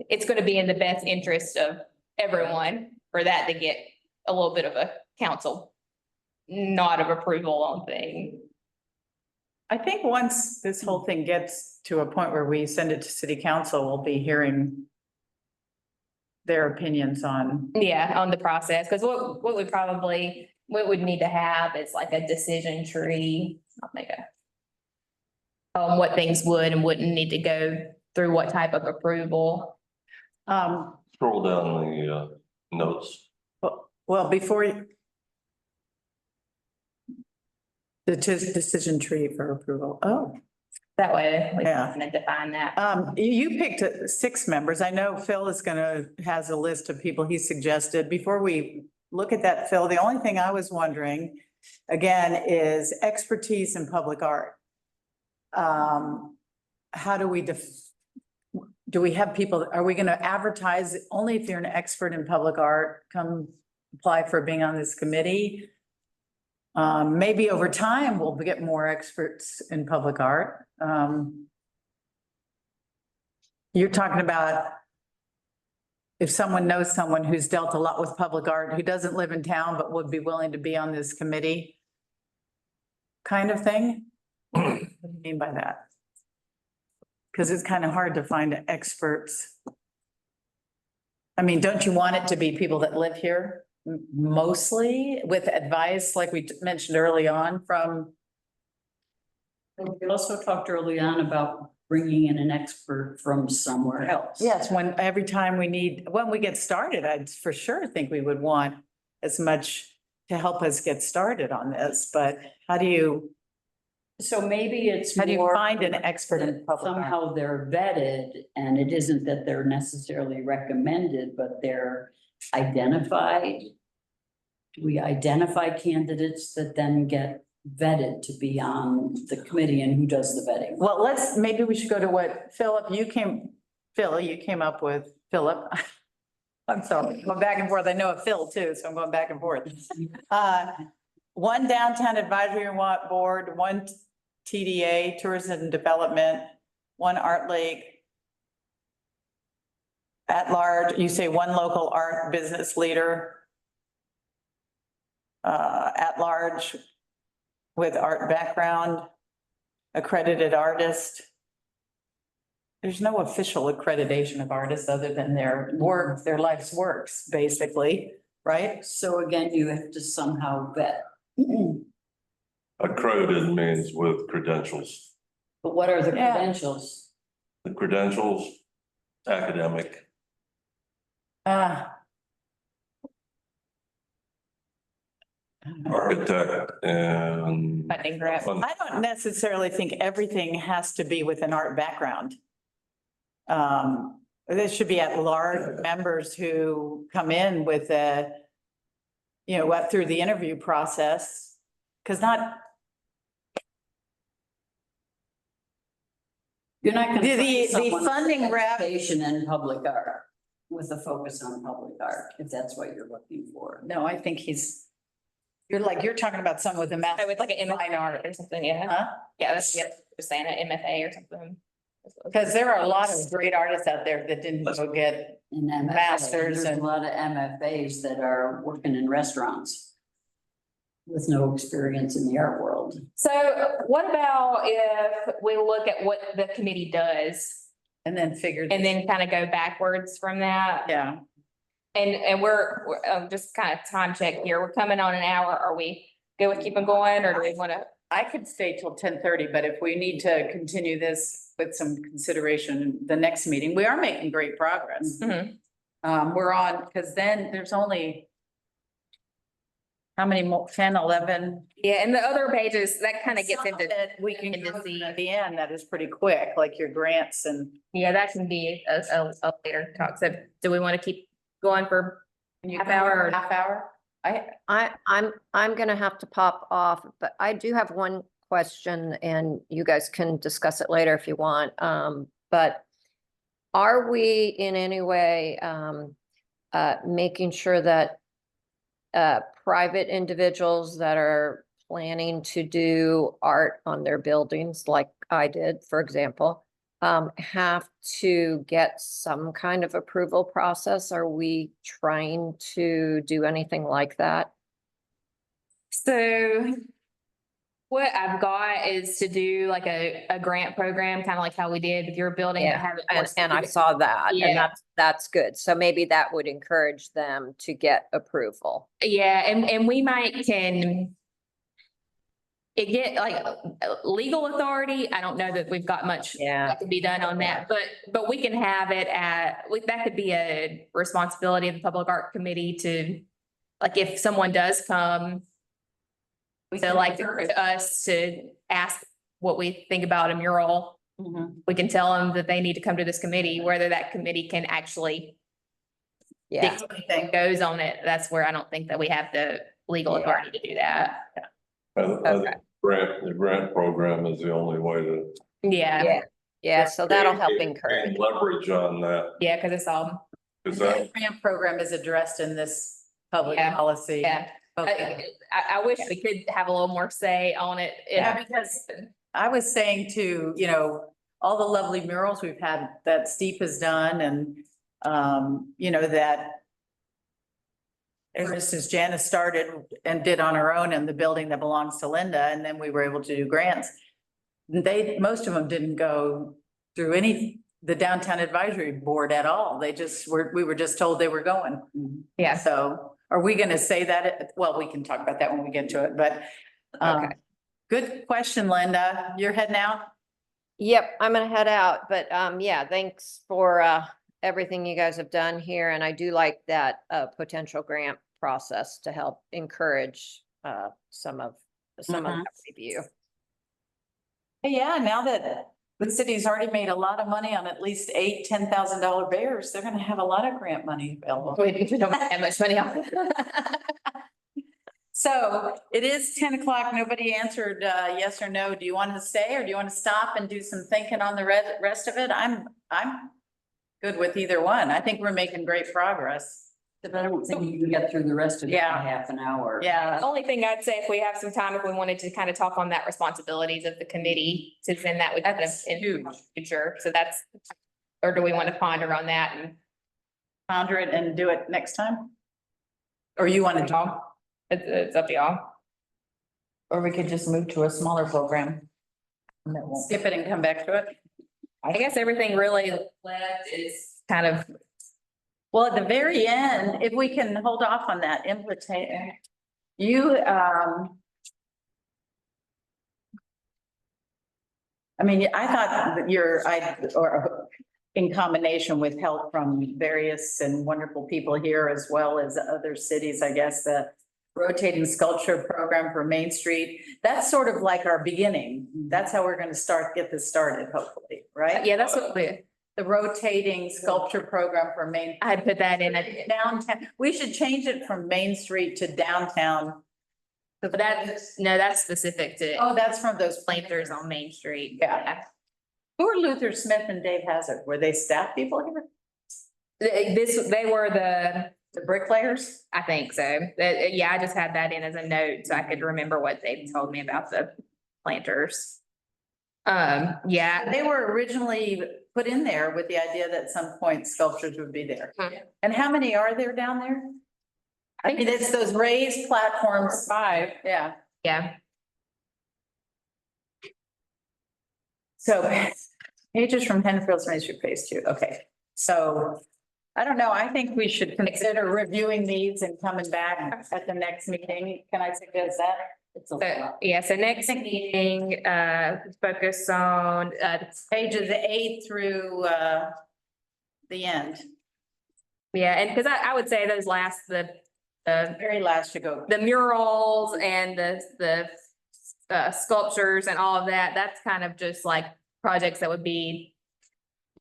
it's gonna be in the best interest of everyone for that to get a little bit of a council nod of approval on thing. I think once this whole thing gets to a point where we send it to city council, we'll be hearing their opinions on, Yeah, on the process, because what we'd need to have is like a decision tree, I'll make what things would and wouldn't need to go through what type of approval. Scroll down the notes. well, before the decision tree for approval. Oh, That way, we Yeah. can define that. you picked 6 members. I know Phil has a list of people he suggested. Before we look at that, Phil, the only thing I was wondering, again, is expertise in public art. How do we do we have people, are we gonna advertise only if you're an expert in public art, come apply for being on this committee? Maybe over time, we'll get more experts in public art. You're talking about if someone knows someone who's dealt a lot with public art, who doesn't live in town, but would be willing to be on this committee kind of thing? What do you mean by that? Because it's kind of hard to find experts. I mean, don't you want it to be people that live here mostly with advice, like we mentioned early on from? We also talked early on about bringing in an expert from somewhere else. Yes, every time when we get started, I'd for sure think we would want as much to help us get started on this, but how do you So maybe it's find more an expert in that public art? somehow they're vetted, and it isn't that they're necessarily recommended, but they're identified. Do we identify candidates that then get vetted to be on the committee, and who does the vetting? Well, maybe we should go to what you came up with, Philip. I'm sorry, I'm going back and forth. I know a Phil too, so I'm going back and forth. One downtown advisory board, one TDA, tourism and development, one art league. At large, you say one local art business leader. At large with art background, accredited artist. There's no official accreditation of artists other than their work, their life's works, basically, right? So again, you have to somehow vet. Accredited means with credentials. But what are the Yeah. credentials? The credentials, academic. Architect and. Funding grant. I don't necessarily think everything has to be with an art background. There should be at-large members who come in with through the interview process, because You're not gonna. The find someone with funding rep- education in public art with a focus on public art, if that's what you're looking for. no, I think you're talking about someone with a master. With like an fine art or something, yeah. Huh? Yeah, that's, just saying an MFA or something. Because there are a lot of great artists out there that didn't go get, And MFA, Masters there's a and- lot of MFAs that are working in restaurants with no experience in the art world. So what about if we look at what the committee does and then figured. and then kind of go backwards from that? Yeah, And we're just kind of time check here. We're coming on an hour. Are we good with keeping going, or do we want to? I could stay till 10:30, but if we need to continue this with some consideration, the next meeting, we are making great progress. Mhm. We're on, because then there's only how many more, 10, 11? Yeah, and the other pages, that kind of gets Some into, that we can into go the- through at the end, that is pretty quick, like your grants and. yeah, that can be a later talk. So do we want to keep going for half hour or? Half hour? I'm gonna have to pop off, but I do have one question and you guys can discuss it later if you want. But are we in any way, making sure that private individuals that are planning to do art on their buildings, like I did, for example, have to get some kind of approval process? Are we trying to do anything like that? So what I've got is to do like a grant program, kind of like how we did with your building. but Yeah, have it more And I specific. saw that, Yeah. and that's good. So maybe that would encourage them to get approval. Yeah, and we might can it get like legal authority. I don't know that we've got much Yeah. that can be done on that, but we can have it that could be a responsibility of the Public Art Committee to, like, if someone does come to like to us to ask what we think about a mural, we can tell them that they need to come to this committee, whether that committee can actually Yeah, dictate what goes on it. That's where I don't think that we have the legal Yeah. authority to do that. I think Okay. the grant program is the only way to. Yeah, yeah, so that'll help gain encourage. Leverage on that, yeah, because it's all, because The that, grant program is addressed in this public Yeah. policy. yeah. Okay. I wish we could have a little more say on it. Yeah, because I was saying to, all the lovely murals we've had that Steve has done and, that ever since Janice started and did on her own in the building that belongs to Linda, and then we were able to do grants. Most of them didn't go through the downtown advisory board at all. We were just told they were going. Yeah. So are we gonna say that? Well, we can talk about that when we get to it, but Okay. good question, Linda. You're heading out? Yep, I'm gonna head out, but yeah, thanks for everything you guys have done here, and I do like that potential grant process to help encourage some of that review. Yeah, now that the city's already made a lot of money on at least $10,000 bears, they're gonna have a lot of grant money available. We don't have much money on. So it is 10 o'clock. Nobody answered yes or no. Do you want to stay or do you want to stop and do some thinking on the rest of it? I'm good with either one. I think we're making great progress. But I don't think you can get through the rest of it in Yeah. half an hour. Yeah. The only thing I'd say, if we have some time, if we wanted to kind of talk on that responsibilities of the committee, to then that would kind of That's in huge. future. So that's, or do we want to ponder on that and Ponder it and do it next time? Or you want to talk? it's up to y'all. Or we could just move to a smaller program. And that won't- Skip it and come back to it? I guess everything really left is kind of, Well, at the very end, if we can hold off on that implementation, I thought that or in combination with help from various and wonderful people here as well as other cities, I guess, the rotating sculpture program for Main Street, that's sort of like our beginning. That's how we're gonna get this started, hopefully, right? yeah, that's what The rotating sculpture program for Main. I had put that in. a- Downtown, we should change it from Main Street to downtown. But that's specific to Oh, that's from those planters on Main Street. Yeah. Who are Luther Smith and Dave Hazard? Were they staff people here? They were The bricklayers? I think so. Yeah, I just had that in as a note so I could remember what they told me about the planters. Yeah, They were originally put in there with the idea that at some point sculptures would be there. Hmm. And how many are there down there? I mean, it's those raised platforms. 5. Yeah. yeah. So pages from Henfield's Main Street Phase 2. Okay, so I don't know. I think we should consider reviewing these and coming back at the next meeting. Can I suggest that? It's a lot. Yeah, so next meeting, focus on, Pages 8 through the end. yeah, and because I would say those last, the Very last you go. the murals and the sculptures and all of that, that's kind of just like projects that would be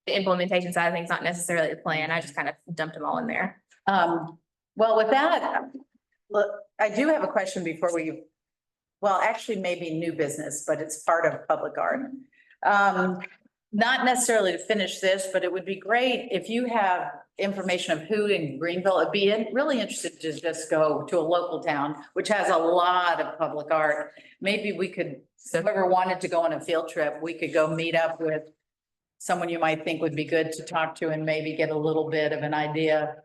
the implementation side of things, not necessarily the plan. I just kind of dumped them all in there. Well, with that, look, I do have a question before we, well, actually maybe new business, but it's part of public art. Not necessarily to finish this, but it would be great if you have information of who in Greenville, I'd be really interested to just go to a local town, which has a lot of public art. Maybe we could, so whoever wanted to go on a field trip, we could go meet up with someone you might think would be good to talk to and maybe get a little bit of an idea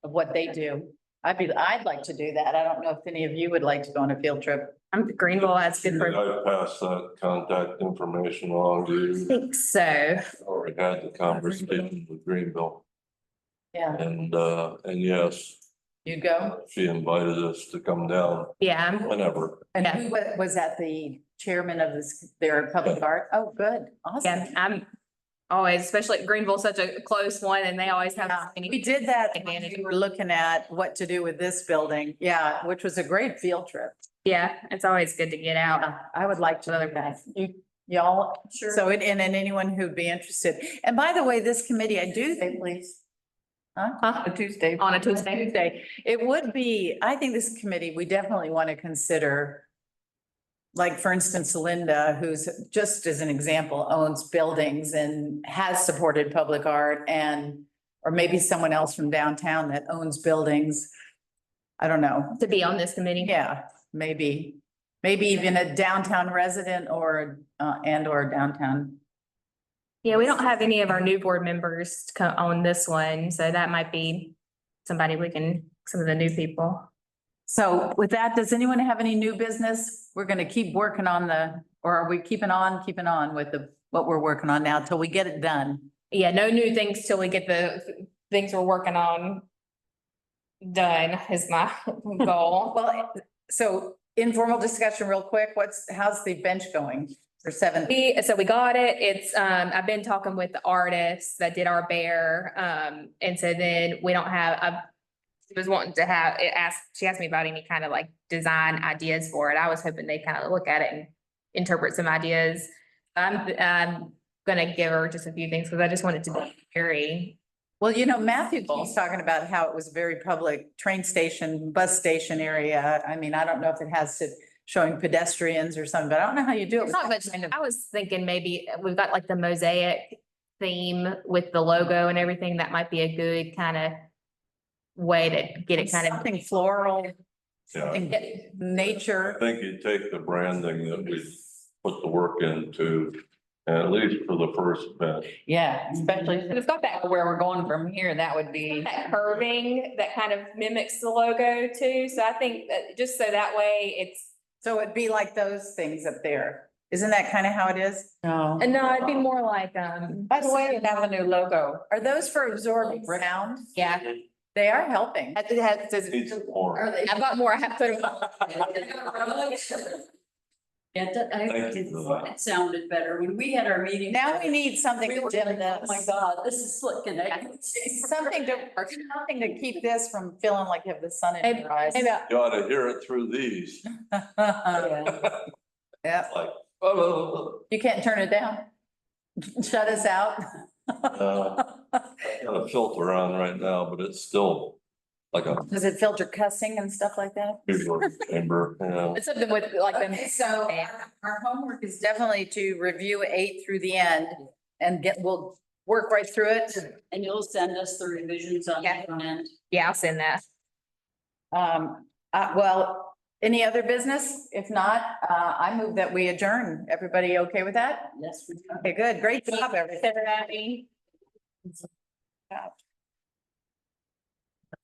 of what they do. I'd like to do that. I don't know if any of you would like to go on a field trip. Greenville, that's good for, I passed that contact information along to I you. think so. Already had the conversation with Greenville Yeah, and yes, you'd go? she invited us to come down Yeah, whenever. And Yeah. who was that the chairman of their public art? Oh, good, awesome. yeah, I'm always, especially Greenville's such a close one and they always have. Yeah, so many- we did that. when Advantage. We were looking at what to do with this building. Yeah, which was a great field trip. Yeah, it's always good to get out. Yeah, I would like to do that. Y'all, Sure. so, and anyone who'd be interested. And by the way, this committee, I do think, Please, Huh? a Tuesday. On a Tuesday. Tuesday, it would be, I think this committee, we definitely want to consider. Like, for instance, Linda, who's just as an example, owns buildings and has supported public art and, or maybe someone else from downtown that owns buildings. I don't know. To be on this committee. Yeah, maybe even a downtown resident or, and or downtown. Yeah, we don't have any of our new board members to come on this one, so that might be somebody some of the new people. So with that, does anyone have any new business? We're gonna keep working on or are we keeping on with what we're working on now till we get it done? Yeah, no new things till we get the things we're working on done is my goal. Well, so informal discussion real quick, how's the bench going for 7th? So we got it. It's, I've been talking with the artists that did our bear. And so then we don't have, she was wanting to she asked me about any kind of like design ideas for it. I was hoping they'd kind of look at it and interpret some ideas. I'm gonna give her just a few things because I just want it to be very, Well, Matthew keeps talking about how it was a very public train station, bus station area. I mean, I don't know if it has to showing pedestrians or something, but I don't know how you do it. it's not much. I was thinking maybe we've got like the mosaic theme with the logo and everything. That might be a good kind of way to get it kind of. Something floral, Yeah, something I nature. think you take the branding that we put the work into, at least for the first bench. Yeah, especially if It's got that where we're going from here, that would be. that curving that kind of mimics the logo too. So I think that just so that way it's, So it'd be like those things up there. Isn't that kind of how it is? No. and no, it'd be more like, By the way, it have a new logo. Are those for absorbing sound? yeah. They are helping. Needs more. I've got more. I have put them. Yeah, Thank you for that. it sounded better when we had our meeting. Now we need something We to were dim like, this. oh my God, this is slicking. Something to keep this from feeling like you have the sun in Maybe, your eyes. maybe You ought to hear it through these, Yeah, like, oh, you can't turn it down. Shut us out. got a filter on right now, but it's still like a Does it filter cussing and stuff like that? keyboard chamber, it's something with like them. Okay, so our homework is definitely to review 8 through the end and we'll work right through it. And you'll send us the revisions on Yeah. the front end. Yeah, I'll send that. Well, any other business? If not, I move that we adjourn. Everybody okay with that? Yes, we. Okay, good. Great job, everyone. Everybody.